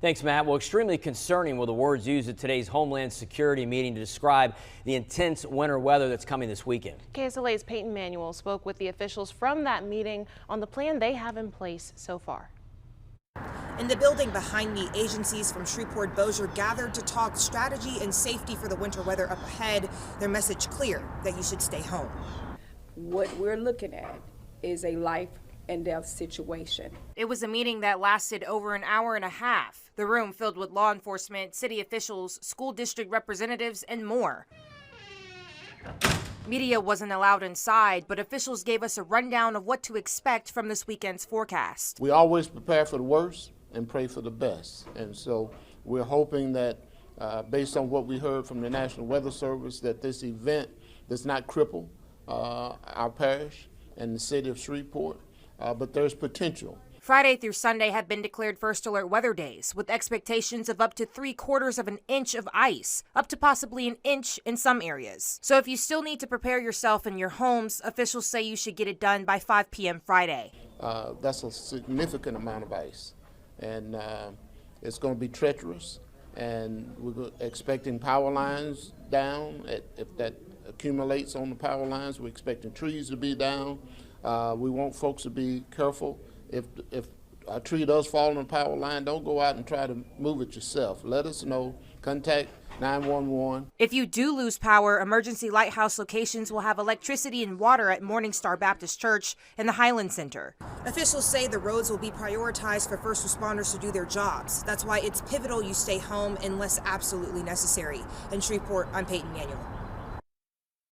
Thanks, Matt. Well, extremely concerning were the words used at today's Homeland Security meeting to describe the intense winter weather that's coming this weekend. KSLA's Peyton Manuel spoke with the officials from that meeting on the plan they have in place so far. In the building behind me, agencies from Shreveport-Bossier gathered to talk strategy and safety for the winter weather up ahead. Their message clear that you should stay home. What we're looking at is a life and death situation. It was a meeting that lasted over an hour and a half. The room filled with law enforcement, city officials, school district representatives, and more. Media wasn't allowed inside, but officials gave us a rundown of what to expect from this weekend's forecast. We always prepare for the worst and pray for the best. And so we're hoping that based on what we heard from the National Weather Service, that this event does not cripple our parish and the city of Shreveport, but there's potential. Friday through Sunday have been declared first alert weather days, with expectations of up to 3/4 of an inch of ice, up to possibly an inch in some areas. So if you still need to prepare yourself in your homes, officials say you should get it done by 5 p.m. Friday. That's a significant amount of ice, and it's going to be treacherous, and we're expecting power lines down. If that accumulates on the power lines, we're expecting trees to be down. We want folks to be careful. If a tree does fall on the power line, don't go out and try to move it yourself. Let us know. Contact 911. If you do lose power, emergency lighthouse locations will have electricity and water at Morning Star Baptist Church and the Highland Center. Officials say the roads will be prioritized for first responders to do their jobs. That's why it's pivotal you stay home unless absolutely necessary. In Shreveport, I'm Peyton Manuel.